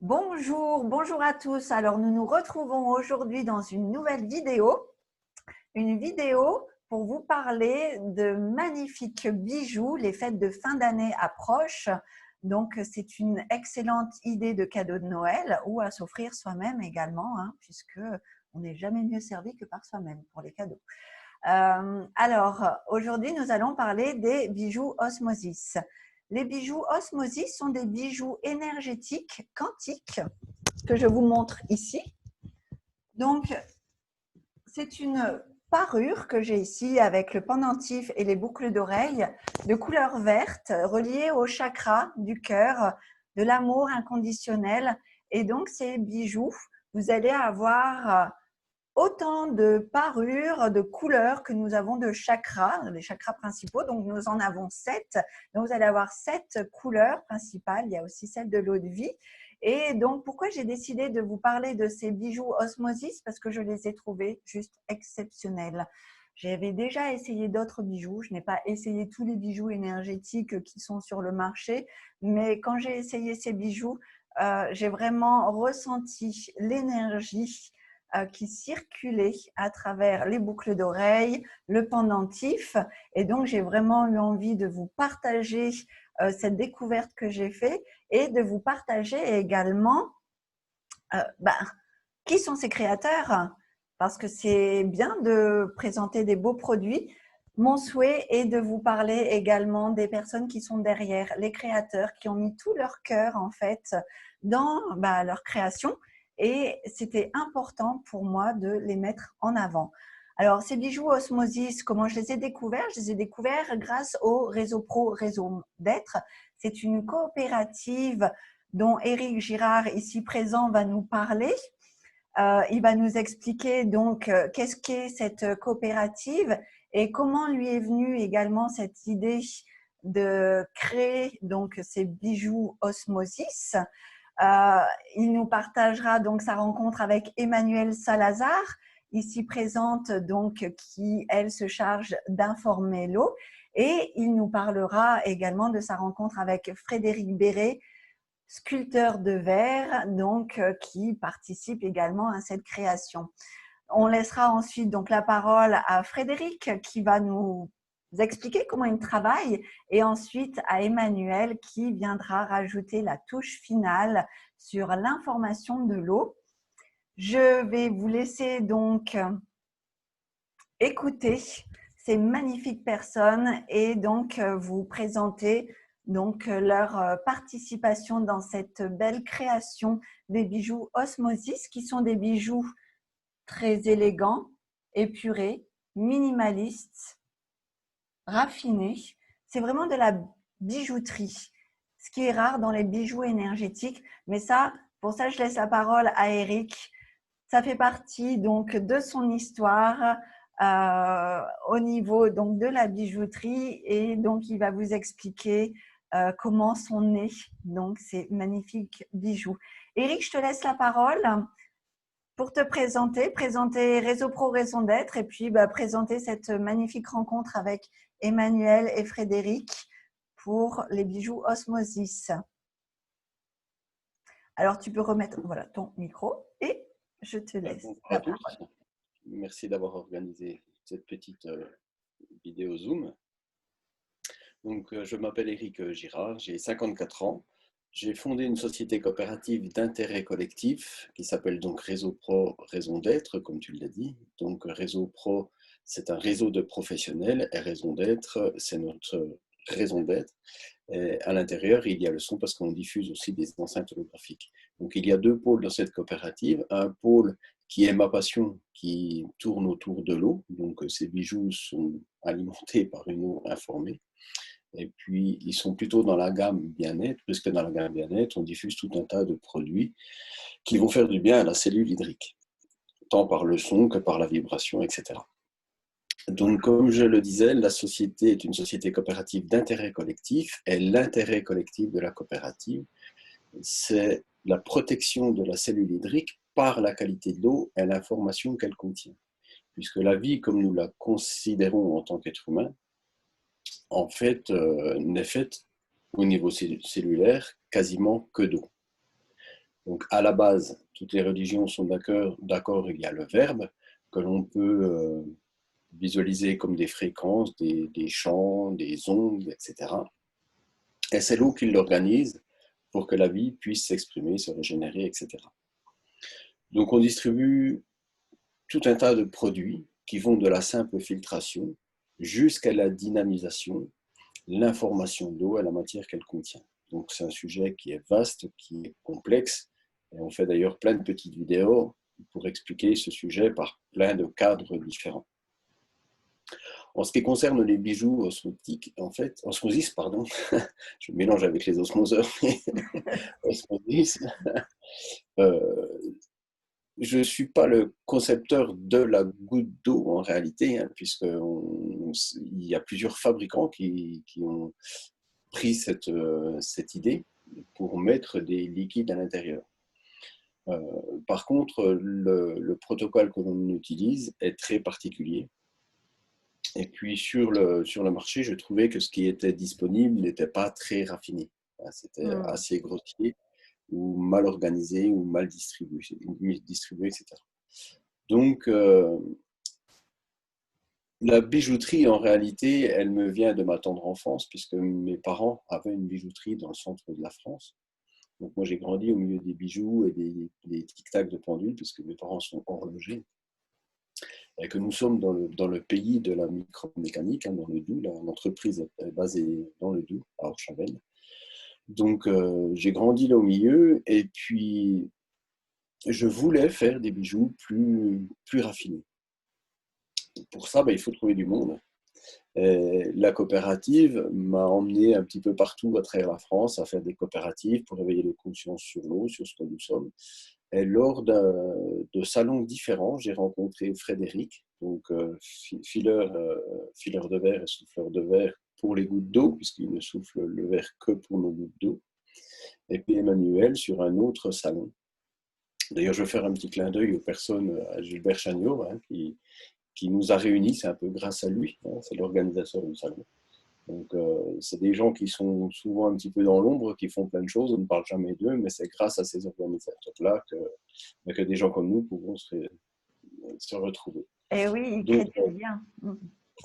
Bonjour, bonjour à tous. Alors, nous nous retrouvons aujourd'hui dans une nouvelle vidéo. Une vidéo pour vous parler de magnifiques bijoux. Les fêtes de fin d'année approchent. Donc, c'est une excellente idée de cadeau de Noël ou à s'offrir soi-même également, puisque on n'est jamais mieux servi que par soi-même pour les cadeaux. Alors, aujourd'hui, nous allons parler des bijoux Osmosis. Les bijoux Osmosis sont des bijoux énergétiques quantiques que je vous montre ici. Donc, c'est une parure que j'ai ici avec le pendentif et les boucles d'oreilles de couleur verte reliées au chakra du cœur, de l'amour inconditionnel. Et donc, ces bijoux, vous allez avoir autant de parures, de couleurs que nous avons de chakras, les chakras principaux. Donc, nous en avons 7. Donc, vous allez avoir 7 couleurs principales. Il y a aussi celle de l'eau de vie. Et donc, pourquoi j'ai décidé de vous parler de ces bijoux Osmosis? Parce que je les ai trouvés juste exceptionnels. J'avais déjà essayé d'autres bijoux. Je n'ai pas essayé tous les bijoux énergétiques qui sont sur le marché. Mais quand j'ai essayé ces bijoux, j'ai vraiment ressenti l'énergie qui circulait à travers les boucles d'oreilles, le pendentif. Et donc, j'ai vraiment eu envie de vous partager cette découverte que j'ai faite et de vous partager également qui sont ces créateurs, parce que c'est bien de présenter des beaux produits. Mon souhait est de vous parler également des personnes qui sont derrière, les créateurs qui ont mis tout leur cœur en fait dans leur création. Et c'était important pour moi de les mettre en avant. Alors, ces bijoux Osmosis, comment je les ai découverts? Je les ai découverts grâce au Réseau Pro Raison d'être. C'est une coopérative dont Éric Girard, ici présent, va nous parler. Il va nous expliquer donc qu'est-ce qu'est cette coopérative et comment lui est venue également cette idée de créer donc ces bijoux Osmosis. Il nous partagera donc sa rencontre avec Emmanuelle Salazar, ici présente, donc qui elle se charge d'informer l'eau, et il nous parlera également de sa rencontre avec Frédéric Béret, sculpteur de verre, donc qui participe également à cette création. On laissera ensuite donc la parole à Frédéric qui va nous expliquer comment il travaille et ensuite à Emmanuel qui viendra rajouter la touche finale sur l'information de l'eau. Je vais vous laisser donc écouter ces magnifiques personnes et donc vous présenter donc leur participation dans cette belle création des bijoux Osmosis, qui sont des bijoux très élégants, épurés, minimalistes, raffinés. C'est vraiment de la bijouterie, ce qui est rare dans les bijoux énergétiques. Mais ça, pour ça, je laisse la parole à Eric. Ça fait partie donc de son histoire au niveau donc de la bijouterie, et donc il va vous expliquer comment sont nés donc ces magnifiques bijoux. Eric, je te laisse la parole pour te présenter Réseau Pro Raison d'être, et puis présenter cette magnifique rencontre avec Emmanuel et Frédéric pour les bijoux Osmosis. Alors tu peux remettre voilà, ton micro et je te laisse Bonjour la à parole. tous. Merci d'avoir organisé cette petite vidéo Zoom. Donc, je m'appelle Éric Girard, j'ai 54 ans. J'ai fondé une société coopérative d'intérêt collectif qui s'appelle donc Réseau Pro Raison d'être, comme tu l'as dit. Donc, Réseau Pro, c'est un réseau de professionnels et Raison d'être, c'est notre raison d'être. Et à l'intérieur, il y a le son parce qu'on diffuse aussi des enceintes holographiques. Donc, il y a deux pôles dans cette coopérative. Un pôle qui est ma passion, qui tourne autour de l'eau. Donc, ces bijoux sont alimentés par une eau informée. Et puis, ils sont plutôt dans la gamme bien-être, puisque dans la gamme bien-être, on diffuse tout un tas de produits qui vont faire du bien à la cellule hydrique, tant par le son que par la vibration, etc. Donc, comme je le disais, la société est une société coopérative d'intérêt collectif, et l'intérêt collectif de la coopérative, c'est la protection de la cellule hydrique par la qualité de l'eau et l'information qu'elle contient. Puisque la vie, comme nous la considérons en tant qu'être humain, en fait, n'est faite au niveau cellulaire quasiment que d'eau. Donc, à la base, toutes les religions sont d'accord, il y a le verbe que l'on peut visualiser comme des fréquences, des chants, des ondes, etc. Et c'est l'eau qui l'organise pour que la vie puisse s'exprimer, se régénérer, etc. Donc, on distribue tout un tas de produits qui vont de la simple filtration jusqu'à la dynamisation, l'information de l'eau et la matière qu'elle contient. Donc c'est un sujet qui est vaste, qui est complexe, et on fait d'ailleurs plein de petites vidéos pour expliquer ce sujet par plein de cadres différents. En ce qui concerne les bijoux osmotiques, en fait, osmosis, pardon, je mélange avec les osmoseurs, osmosis, je ne suis pas le concepteur de la goutte d'eau en réalité, hein, puisqu'il y a plusieurs fabricants qui ont pris cette idée pour mettre des liquides à l'intérieur. Par contre, le protocole que l'on utilise est très particulier. Et puis sur le marché, je trouvais que ce qui était disponible n'était pas très raffiné. C'était assez grossier, ou mal organisé, ou mal distribué, etc. Donc, la bijouterie, en réalité, elle me vient de ma tendre enfance, puisque mes parents avaient une bijouterie dans le centre de la France. Donc moi, j'ai grandi au milieu des bijoux et des tic-tac de pendules, puisque mes parents sont horlogers. Et que nous sommes dans le pays de la micromécanique, hein, dans le Doubs. L'entreprise est basée dans le Doubs, à Orchavel. Donc j'ai grandi là au milieu, et puis je voulais faire des bijoux plus raffinés. Pour ça, il faut trouver du monde. Et la coopérative m'a emmené un petit peu partout à travers la France à faire des coopératives pour éveiller les consciences sur l'eau, sur ce que nous sommes. Et lors de salons différents, j'ai rencontré Frédéric, donc fileur de verre et souffleur de verre pour les gouttes d'eau, puisqu'il ne souffle le verre que pour nos gouttes d'eau. Et puis Emmanuel sur un autre salon. D'ailleurs, je vais faire un petit clin d'œil aux personnes, à Gilbert Chagnot, hein, qui nous a réunis, c'est un peu grâce à lui, hein, c'est l'organisateur du salon. Donc, c'est des gens qui sont souvent un petit peu dans l'ombre, qui font plein de choses, on ne parle jamais d'eux, mais c'est grâce à ces organisateurs-là que des gens comme nous pouvons se retrouver. Et oui, ils créent Donc, du lien.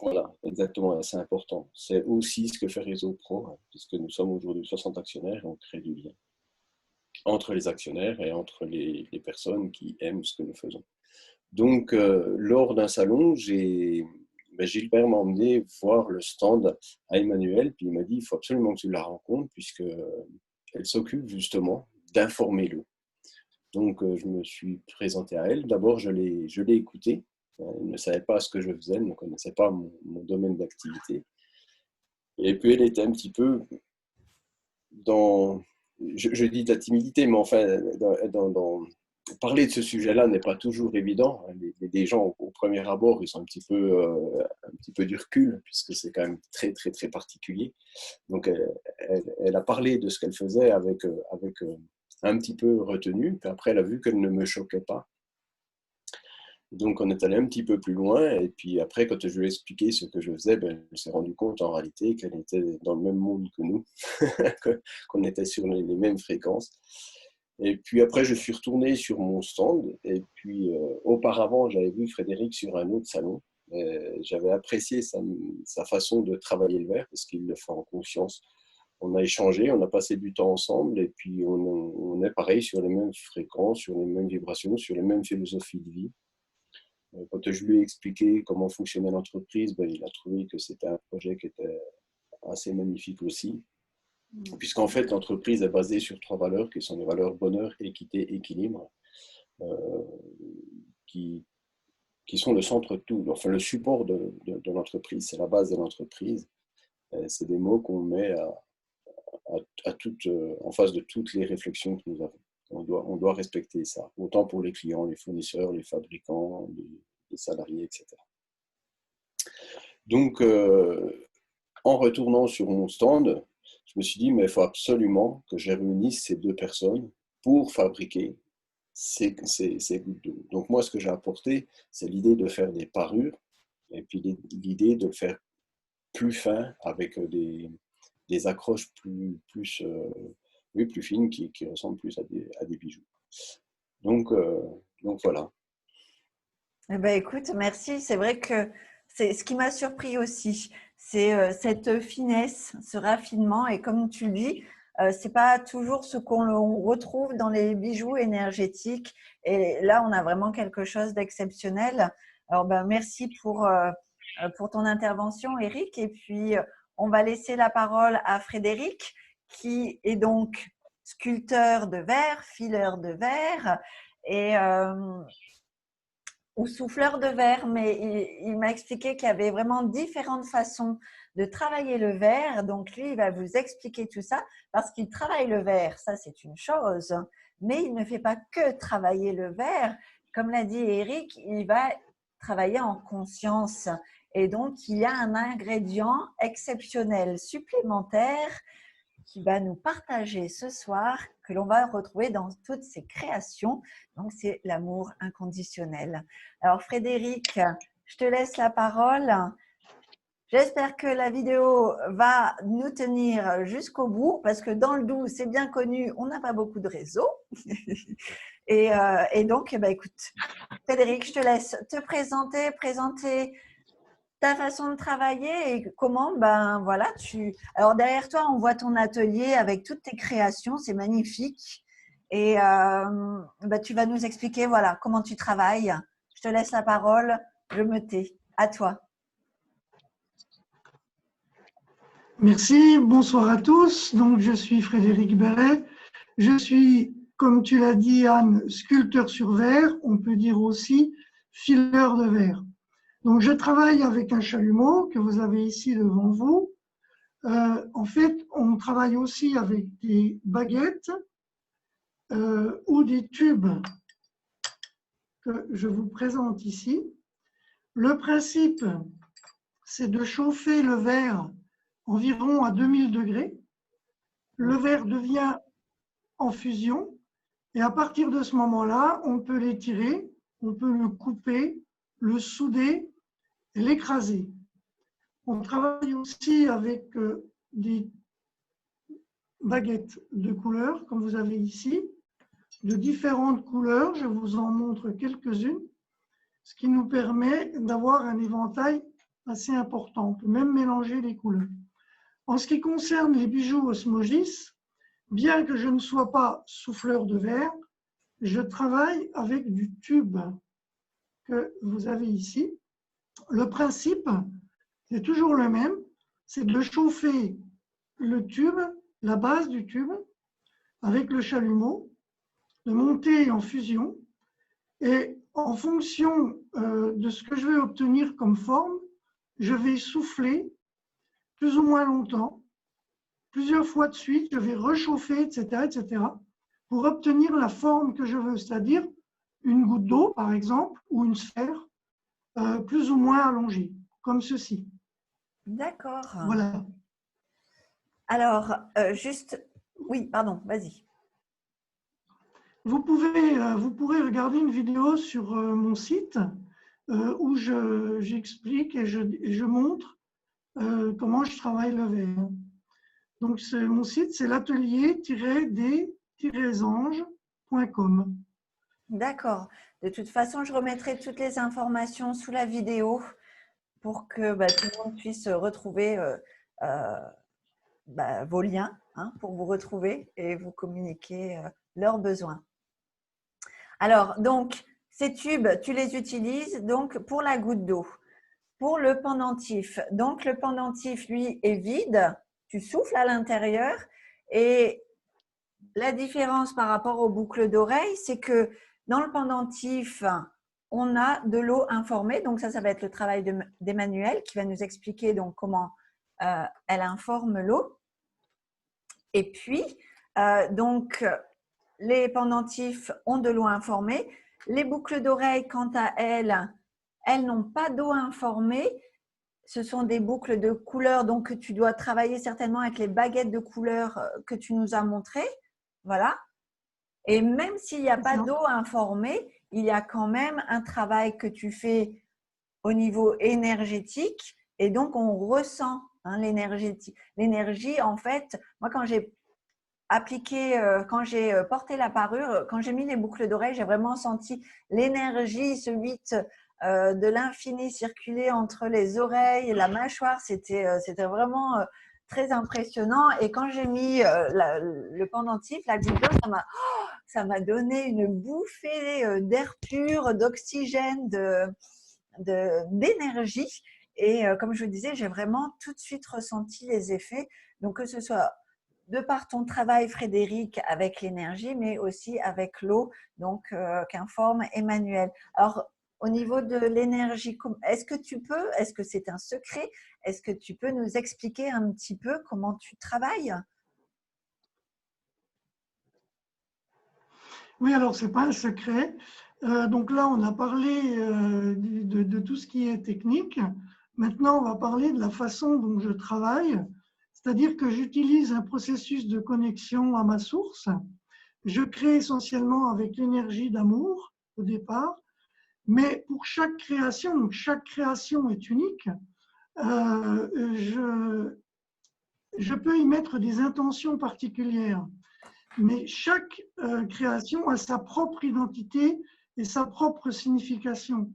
voilà, exactement, c'est important. C'est aussi ce que fait Réseau Pro, hein, puisque nous sommes aujourd'hui 60 actionnaires et on crée du lien entre les actionnaires et entre les personnes qui aiment ce que nous faisons. Donc, lors d'un salon, Gilbert m'a emmené voir le stand à Emmanuel, puis il m'a dit, il faut absolument que tu la rencontres, puisqu'elle s'occupe justement d'informer l'eau. Donc, je me suis présenté à elle. D'abord, je l'ai écoutée. Elle ne savait pas ce que je faisais, elle ne connaissait pas mon domaine d'activité. Et puis, elle était un petit peu dans, je dis de la timidité, mais enfin, parler de ce sujet-là n'est pas toujours évident. Les gens, au premier abord, ils ont un petit peu du recul, puisque c'est quand même très, très, très particulier. Donc, elle a parlé de ce qu'elle faisait avec un petit peu retenue. Puis après, elle a vu qu'elle ne me choquait pas. Donc, on est allé un petit peu plus loin. Et puis après, quand je lui ai expliqué ce que je faisais, elle s'est rendue compte en réalité qu'elle était dans le même monde que nous, qu'on était sur les mêmes fréquences. Et puis après, je suis retourné sur mon stand. Et puis, auparavant, j'avais vu Frédéric sur un autre salon. J'avais apprécié sa façon de travailler le verre, parce qu'il le fait en conscience. On a échangé, on a passé du temps ensemble, et puis on est pareil sur les mêmes fréquences, sur les mêmes vibrations, sur les mêmes philosophies de vie. Quand je lui ai expliqué comment fonctionnait l'entreprise, il a trouvé que c'était un projet qui était assez magnifique aussi. Puisqu'en fait, l'entreprise est basée sur 3 valeurs qui sont les valeurs bonheur, équité, équilibre, qui sont le centre de tout, enfin le support de l'entreprise, c'est la base de l'entreprise. C'est des mots qu'on met en face de toutes les réflexions que nous avons. On doit respecter ça, autant pour les clients, les fournisseurs, les fabricants, les salariés, etc. Donc, en retournant sur mon stand, je me suis dit, mais il faut absolument que je réunisse ces 2 personnes pour fabriquer ces gouttes d'eau. Donc moi, ce que j'ai apporté, c'est l'idée de faire des parures, et puis l'idée de le faire plus fin, avec des accroches plus fines qui ressemblent plus à des bijoux. Donc, voilà. Eh ben, écoute, merci. C'est vrai que c'est ce qui m'a surpris aussi, c'est cette finesse, ce raffinement. Et comme tu le dis, c'est pas toujours ce qu'on retrouve dans les bijoux énergétiques. Et là, on a vraiment quelque chose d'exceptionnel. Alors, ben, merci pour ton intervention, Eric. Et puis, on va laisser la parole à Frédéric, qui est donc sculpteur de verre, fileur de verre. Et ou souffleur de verre, mais il m'a expliqué qu'il y avait vraiment différentes façons de travailler le verre. Donc, lui, il va vous expliquer tout ça parce qu'il travaille le verre, ça c'est une chose, mais il ne fait pas que travailler le verre. Comme l'a dit Eric, il va travailler en conscience. Et donc, il y a un ingrédient exceptionnel supplémentaire qui va nous partager ce soir, que l'on va retrouver dans toutes ses créations. Donc, c'est l'amour inconditionnel. Alors, Frédéric, je te laisse la parole. J'espère que la vidéo va nous tenir jusqu'au bout, parce que dans le Doubs, c'est bien connu, on n'a pas beaucoup de réseaux. et donc, écoute, Frédéric, je te laisse te présenter ta façon de travailler et comment, voilà, Alors, derrière toi, on voit ton atelier avec toutes tes créations, c'est magnifique. Et tu vas nous expliquer, voilà, comment tu travailles. Je te laisse la parole, je me tais. À toi. Merci, bonsoir à tous. Donc, je suis Frédéric Bellet. Je suis, comme tu l'as dit, Anne, sculpteur sur verre. On peut dire aussi fileur de verre. Donc, je travaille avec un chalumeau que vous avez ici devant vous. En fait, on travaille aussi avec des baguettes ou des tubes que je vous présente ici. Le principe, c'est de chauffer le verre environ à 2000 degrés. Le verre devient en fusion et à partir de ce moment-là, on peut l'étirer, on peut le couper, le souder et l'écraser. On travaille aussi avec des baguettes de couleurs, comme vous avez ici, de différentes couleurs. Je vous en montre quelques-unes, ce qui nous permet d'avoir un éventail assez important. On peut même mélanger les couleurs. En ce qui concerne les bijoux Osmogis, bien que je ne sois pas souffleur de verre, je travaille avec du tube que vous avez ici. Le principe, c'est toujours le même, c'est de chauffer le tube, la base du tube, avec le chalumeau, de monter en fusion. Et en fonction de ce que je vais obtenir comme forme, je vais souffler plus ou moins longtemps, plusieurs fois de suite, je vais rechauffer, etc., pour obtenir la forme que je veux, c'est-à-dire une goutte d'eau, par exemple, ou une sphère plus ou moins allongée, comme ceci. D'accord. Voilà. Alors, oui, pardon, vas-y. Vous pourrez regarder une vidéo sur mon site où j'explique et je montre comment je travaille le verre. Donc, mon site, c'est l'atelier-des-anges.com. D'accord. De toute façon, je remettrai toutes les informations sous la vidéo pour que tout le monde puisse retrouver vos liens pour vous retrouver et vous communiquer leurs besoins. Alors, donc, ces tubes, tu les utilises donc pour la goutte d'eau. Pour le pendentif, donc le pendentif, lui, est vide. Tu souffles à l'intérieur et la différence par rapport aux boucles d'oreilles, c'est que dans le pendentif, on a de l'eau informée. Donc, ça va être le travail d'Emmanuel qui va nous expliquer donc comment elle informe l'eau. Et puis, donc, les pendentifs ont de l'eau informée. Les boucles d'oreilles, quant à elles, elles n'ont pas d'eau informée. Ce sont des boucles de couleurs donc, que tu dois travailler certainement avec les baguettes de couleurs que tu nous as montrées. Voilà. Et même s'il n'y a pas d'eau informée, il y a quand même un travail que tu fais au niveau énergétique et donc on ressent l'énergie. L'énergie, en fait, moi quand j'ai appliqué, quand j'ai porté la parure, quand j'ai mis les boucles d'oreilles, j'ai vraiment senti l'énergie, ce 8 de l'infini circuler entre les oreilles et la mâchoire. C'était vraiment très impressionnant. Et quand j'ai mis le pendentif, la goutte d'eau, ça m'a donné une bouffée d'air pur, d'oxygène, d'énergie. Et comme je vous disais, j'ai vraiment tout de suite ressenti les effets. Donc, que ce soit de par ton travail, Frédéric, avec l'énergie, mais aussi avec l'eau, donc qu'informe Emmanuel. Alors, au niveau de l'énergie, est-ce que c'est un secret, est-ce que tu peux nous expliquer un petit peu comment tu travailles? Oui, alors ce n'est pas un secret. Donc là, on a parlé de tout ce qui est technique. Maintenant, on va parler de la façon dont je travaille. C'est-à-dire que j'utilise un processus de connexion à ma source. Je crée essentiellement avec l'énergie d'amour au départ. Mais pour chaque création, donc chaque création est unique, je peux y mettre des intentions particulières. Mais chaque création a sa propre identité et sa propre signification.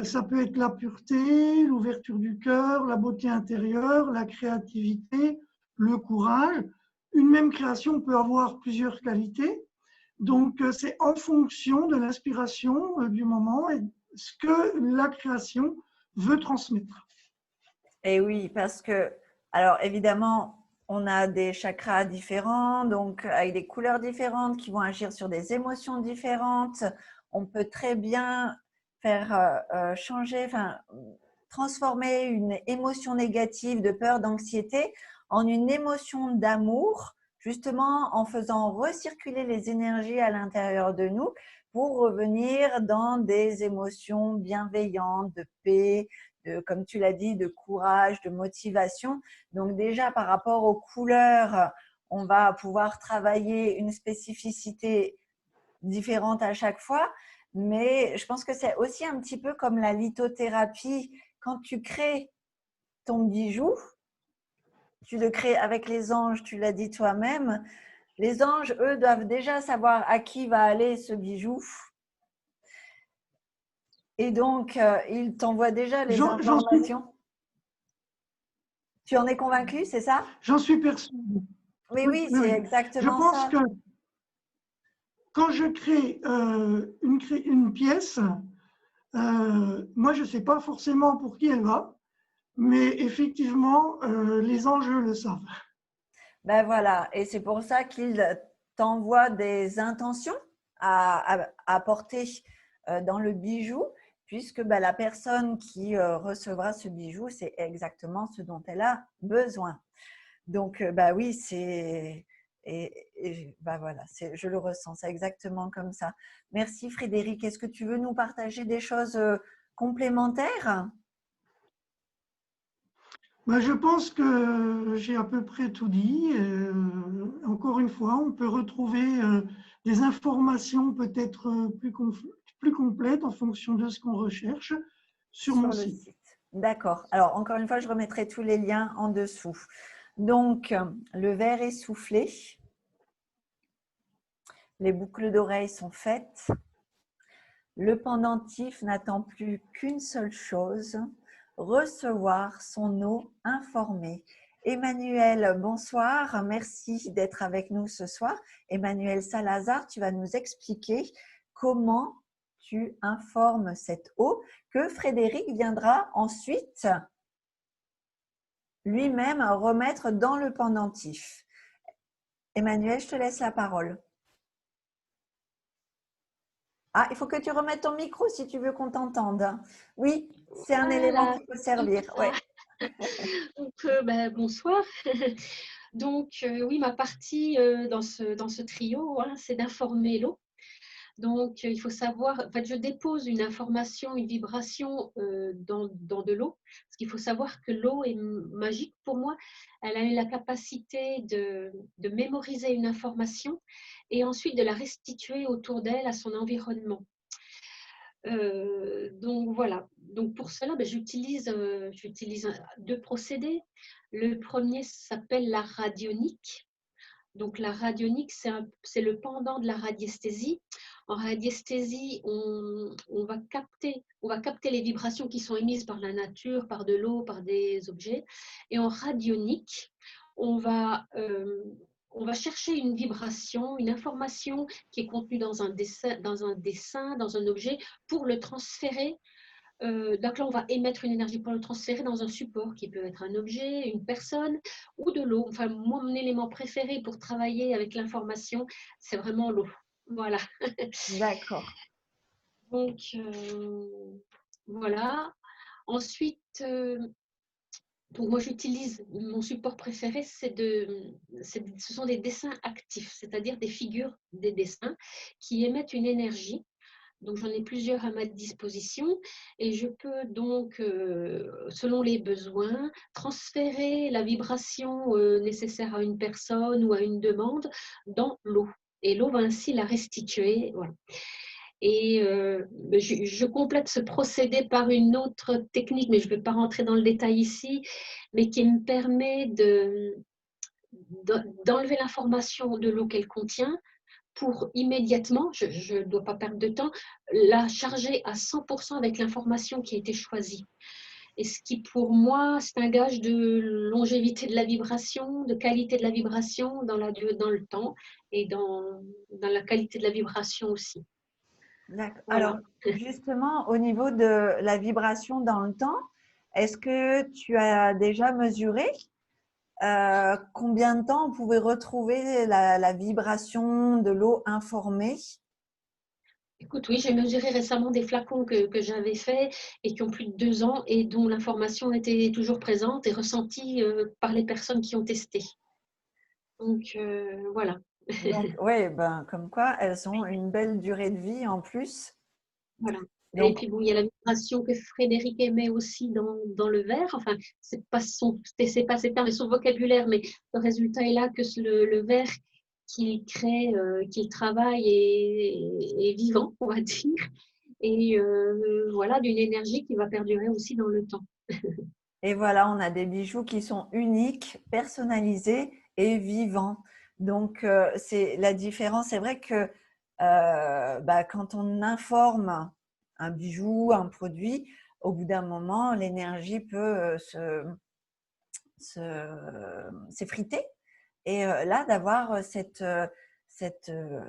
Ça peut être la pureté, l'ouverture du cœur, la beauté intérieure, la créativité, le courage. Une même création peut avoir plusieurs qualités. Donc, c'est en fonction de l'inspiration du moment et ce que la création veut transmettre. Et oui, parce que, alors évidemment, on a des chakras différents, donc avec des couleurs différentes qui vont agir sur des émotions différentes. On peut très bien faire changer, enfin, transformer une émotion négative de peur, d'anxiété en une émotion d'amour, justement en faisant recirculer les énergies à l'intérieur de nous pour revenir dans des émotions bienveillantes, de paix, comme tu l'as dit, de courage, de motivation. Donc déjà, par rapport aux couleurs, on va pouvoir travailler une spécificité différente à chaque fois. Mais je pense que c'est aussi un petit peu comme la lithothérapie. Quand tu crées ton bijou, tu le crées avec les anges, tu l'as dit toi-même. Les anges, eux, doivent déjà savoir à qui va aller ce bijou. Et donc, ils t'envoient déjà les informations. Tu en es convaincu, c'est ça? J'en suis persuadée. Mais oui, c'est Je exactement pense ça. que quand je crée une pièce, moi, je ne sais pas forcément pour qui elle va, mais effectivement, les enjeux le savent. Ben voilà, et c'est pour ça qu'ils t'envoient des intentions à porter dans le bijou, puisque ben, la personne qui recevra ce bijou, c'est exactement ce dont elle a besoin. Donc, bah oui, c'est. Et bah voilà, je le ressens, c'est exactement comme ça. Merci Frédéric. Est-ce que tu veux nous partager des choses complémentaires? Ben, je pense que j'ai à peu près tout dit. Encore une fois, on peut retrouver des informations peut-être plus complètes en fonction de ce qu'on recherche sur mon Sur le site. site. D'accord. Alors, encore une fois, je remettrai tous les liens en dessous. Donc, le verre est soufflé. Les boucles d'oreilles sont faites. Le pendentif n'attend plus qu'une seule chose, recevoir son eau informée. Emmanuel, bonsoir. Merci d'être avec nous ce soir. Emmanuel Salazar, tu vas nous expliquer comment tu informes cette eau que Frédéric viendra ensuite lui-même remettre dans le pendentif. Emmanuel, je te laisse la parole. Ah, il faut que tu remettes ton micro si tu veux qu'on t'entende. Oui, c'est un élément qui peut servir. Ouais. Donc, bonsoir. Donc, oui, ma partie dans ce trio, hein, c'est d'informer l'eau. Donc, il faut savoir, en fait, je dépose une information, une vibration dans de l'eau, parce qu'il faut savoir que l'eau est magique pour moi. Elle a la capacité de mémoriser une information et ensuite de la restituer autour d'elle à son environnement. Donc voilà, donc pour cela, j'utilise deux procédés. Le premier s'appelle la radionique. Donc, la radionique, c'est le pendant de la radiesthésie. En radiesthésie, on va capter les vibrations qui sont émises par la nature, par de l'eau, par des objets. Et en radionique, on va chercher une vibration, une information qui est contenue dans un dessin, dans un objet, pour le transférer. Donc là, on va émettre une énergie pour le transférer dans un support qui peut être un objet, une personne ou de l'eau. Enfin, moi, mon élément préféré pour travailler avec l'information, c'est vraiment l'eau. Voilà. D'accord. Donc, voilà. Ensuite, donc moi, j'utilise, mon support préféré, ce sont des dessins actifs, c'est-à-dire des figures, des dessins qui émettent une énergie. Donc, j'en ai plusieurs à ma disposition et je peux donc, selon les besoins, transférer la vibration nécessaire à une personne ou à une demande dans l'eau. Et l'eau va ainsi la restituer. Voilà. Et je complète ce procédé par une autre technique, mais je ne vais pas rentrer dans le détail ici, mais qui me permet d'enlever l'information de l'eau qu'elle contient pour immédiatement, je ne dois pas perdre de temps, la charger à 100% avec l'information qui a été choisie. Et ce qui, pour moi, c'est un gage de longévité de la vibration, de qualité de la vibration dans le temps et dans la qualité de la vibration aussi. D'accord. Voilà. Alors, justement, au niveau de la vibration dans le temps, est-ce que tu as déjà mesuré combien de temps on pouvait retrouver la vibration de l'eau informée? Écoute, oui, j'ai mesuré récemment des flacons que j'avais faits et qui ont plus de 2 ans et dont l'information était toujours présente et ressentie par les personnes qui ont testé. Donc, voilà. Donc, oui, ben, comme quoi, elles ont une belle durée de vie en plus. Voilà. Et Donc, puis, bon, il y a la vibration que Frédéric émet aussi dans le verre. Enfin, c'est pas ses termes et son vocabulaire, mais le résultat est là que le verre qu'il crée, qu'il travaille est vivant, on va dire. Et voilà, d'une énergie qui va perdurer aussi dans le temps. et voilà, on a des bijoux qui sont uniques, personnalisés et vivants. Donc, c'est la différence. C'est vrai que quand on informe un bijou, un produit, au bout d'un moment, l'énergie peut s'effriter. Et là, d'avoir cette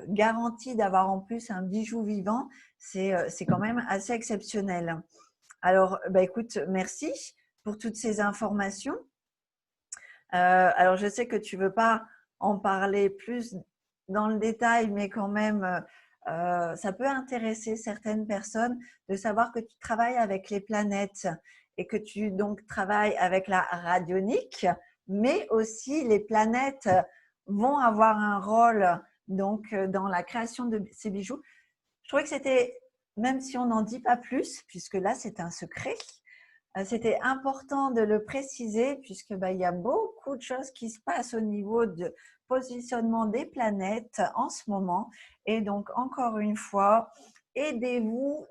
garantie d'avoir en plus un bijou vivant, c'est quand même assez exceptionnel. Alors, écoute, merci pour toutes ces informations. Alors, je sais que tu ne veux pas en parler plus dans le détail, mais quand même, ça peut intéresser certaines personnes de savoir que tu travailles avec les planètes et que tu donc travailles avec la radionique, mais aussi les planètes vont avoir un rôle donc dans la création de ces bijoux. Je trouvais que c'était, même si on n'en dit pas plus, puisque là c'est un secret, c'était important de le préciser puisque il y a beaucoup de choses qui se passent au niveau de positionnement des planètes en ce moment. Et donc, encore une fois, aidez-vous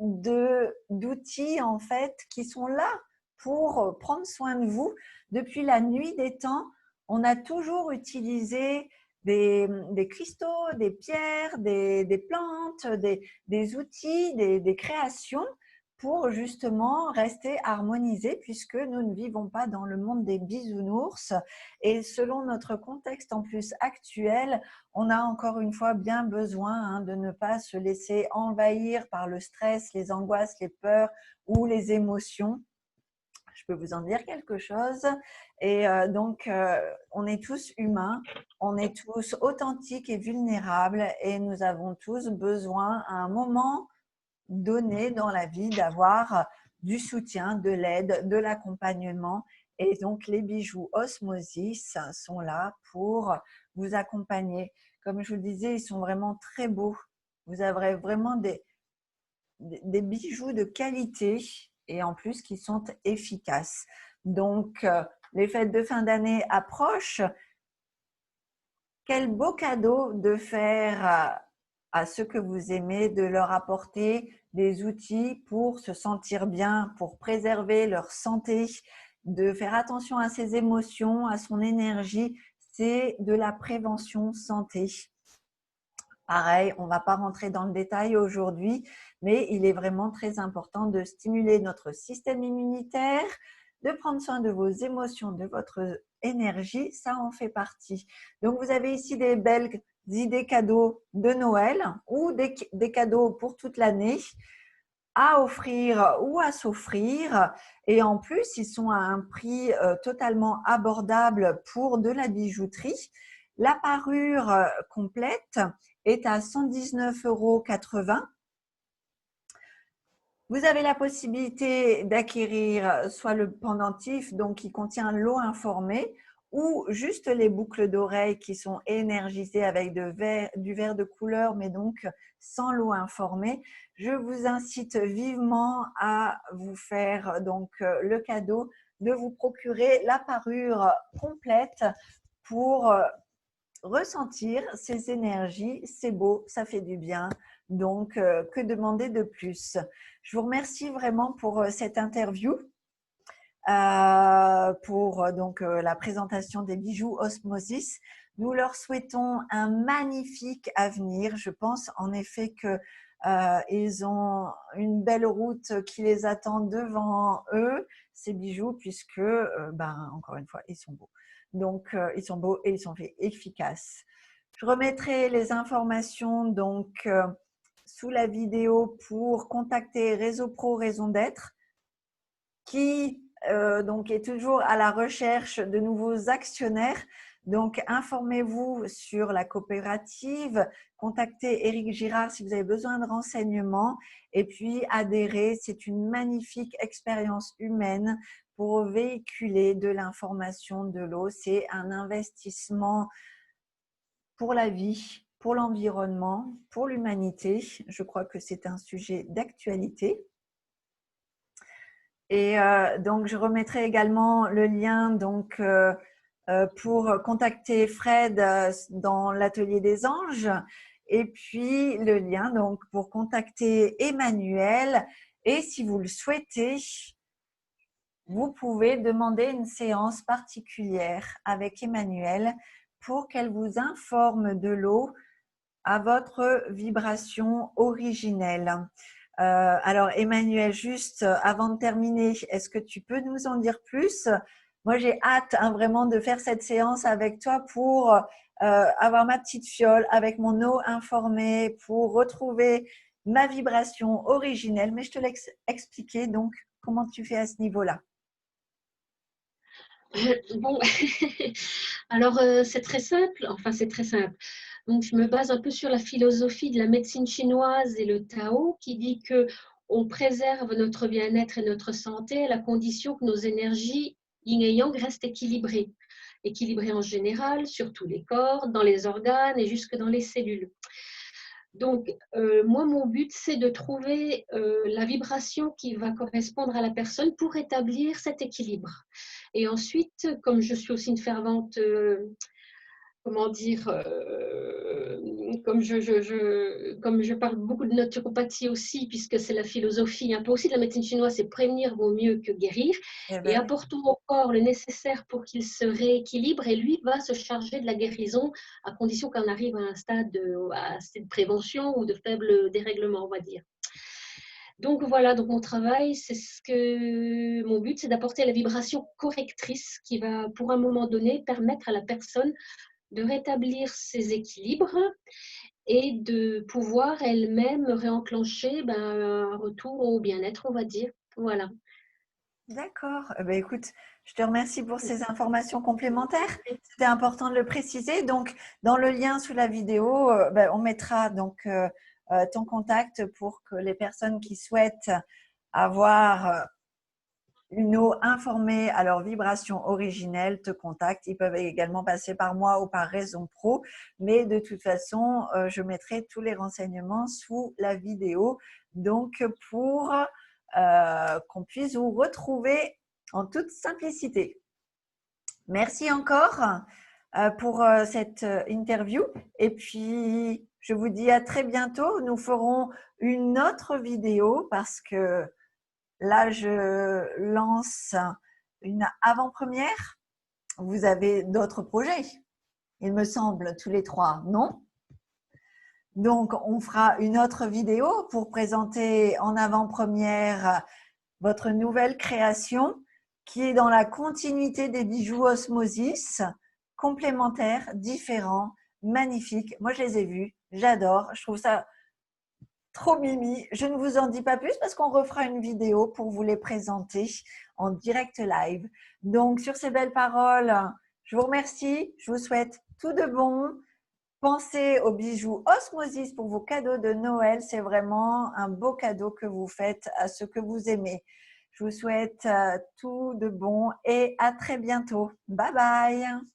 d'outils en fait qui sont là pour prendre soin de vous. Depuis la nuit des temps, on a toujours utilisé des cristaux, des pierres, des plantes, des outils, des créations pour justement rester harmonisés puisque nous ne vivons pas dans le monde des bisounours et selon notre contexte en plus actuel, on a encore une fois bien besoin de ne pas se laisser envahir par le stress, les angoisses, les peurs ou les émotions. Je peux vous en dire quelque chose. Et donc, on est tous humains, on est tous authentiques et vulnérables et nous avons tous besoin à un moment donné dans la vie d'avoir du soutien, de l'aide, de l'accompagnement. Et donc, les bijoux Osmosis sont là pour vous accompagner. Comme je vous le disais, ils sont vraiment très beaux. Vous avez vraiment des bijoux de qualité et en plus qui sont efficaces. Donc, les fêtes de fin d'année approchent. Quel beau cadeau de faire à ceux que vous aimez, de leur apporter des outils pour se sentir bien, pour préserver leur santé, de faire attention à ses émotions, à son énergie. c'est de la prévention santé. Pareil, on ne va pas rentrer dans le détail aujourd'hui, mais il est vraiment très important de stimuler notre système immunitaire, de prendre soin de vos émotions, de votre énergie, ça en fait partie. Donc, vous avez ici des belles idées cadeaux de Noël ou des cadeaux pour toute l'année à offrir ou à s'offrir. Et en plus, ils sont à un prix totalement abordable pour de la bijouterie. La parure complète est à 119,80 €. Vous avez la possibilité d'acquérir soit le pendentif, donc qui contient l'eau informée, ou juste les boucles d'oreilles qui sont énergisées avec du verre de couleur, mais donc sans l'eau informée. Je vous incite vivement à vous faire donc le cadeau de vous procurer la parure complète pour ressentir ces énergies. C'est beau, ça fait du bien. Donc, que demander de plus? Je vous remercie vraiment pour cette interview, pour donc la présentation des bijoux Osmosis. Nous leur souhaitons un magnifique avenir. Je pense en effet que ils ont une belle route qui les attend devant eux, ces bijoux, puisque, encore une fois, ils sont beaux. Donc, ils sont beaux et ils sont efficaces. Je remettrai les informations donc sous la vidéo pour contacter Réseau Pro Raison d'être, qui donc est toujours à la recherche de nouveaux actionnaires. Donc, informez-vous sur la coopérative, contactez Éric Girard si vous avez besoin de renseignements et puis adhérez. C'est une magnifique expérience humaine pour véhiculer de l'information de l'eau. C'est un investissement pour la vie, pour l'environnement, pour l'humanité. Je crois que c'est un sujet d'actualité. Et donc, je remettrai également le lien donc, pour contacter Fred dans l'atelier des anges et puis le lien donc, pour contacter Emmanuel. Et si vous le souhaitez, vous pouvez demander une séance particulière avec Emmanuel pour qu'elle vous informe de l'eau à votre vibration originelle. Alors Emmanuel, juste avant de terminer, est-ce que tu peux nous en dire plus? Moi, j'ai hâte vraiment de faire cette séance avec toi pour avoir ma petite fiole avec mon eau informée, pour retrouver ma vibration originelle. Mais je te laisse expliquer donc comment tu fais à ce niveau-là. Bon, alors c'est très simple, enfin c'est très simple. Donc je me base un peu sur la philosophie de la médecine chinoise et le Tao qui dit que on préserve notre bien-être et notre santé à la condition que nos énergies yin et yang restent équilibrées. Équilibrées en général sur tous les corps, dans les organes et jusque dans les cellules. Donc, moi, mon but, c'est de trouver la vibration qui va correspondre à la personne pour établir cet équilibre. Et ensuite, comme je suis aussi une fervente, comment dire, comme je parle beaucoup de naturopathie aussi, puisque c'est la philosophie, un peu aussi de la médecine chinoise, c'est prévenir vaut mieux que guérir. Et apportons au corps le nécessaire pour qu'il se rééquilibre et lui va se charger de la guérison à condition qu'on arrive à un stade de prévention ou de faible dérèglement, on va dire. Donc voilà, donc mon travail, mon but, c'est d'apporter la vibration correctrice qui va, pour un moment donné, permettre à la personne de rétablir ses équilibres et de pouvoir elle-même réenclencher un retour au bien-être, on va dire. Voilà. D'accord. Écoute, je te remercie pour ces informations complémentaires. C'était important de le préciser. Donc, dans le lien sous la vidéo, on mettra donc ton contact pour que les personnes qui souhaitent avoir une eau informée à leur vibration originelle te contactent. Ils peuvent également passer par moi ou par Raison Pro. Mais de toute façon, je mettrai tous les renseignements sous la vidéo. Donc, pour qu'on puisse vous retrouver en toute simplicité. Merci encore pour cette interview. Et puis, je vous dis à très bientôt. Nous ferons une autre vidéo parce que là, je lance une avant-première. Vous avez d'autres projets. il me semble, tous les trois, non? Donc, on fera une autre vidéo pour présenter en avant-première votre nouvelle création qui est dans la continuité des bijoux Osmosis, complémentaires, différents, magnifiques. Moi, je les ai vus, j'adore, je trouve ça trop mimi. Je ne vous en dis pas plus parce qu'on refera une vidéo pour vous les présenter en direct live. Donc, sur ces belles paroles, je vous remercie, je vous souhaite tout de bon. Pensez aux bijoux Osmosis pour vos cadeaux de Noël. C'est vraiment un beau cadeau que vous faites à ceux que vous aimez. Je vous souhaite tout de bon et à très bientôt. Bye bye.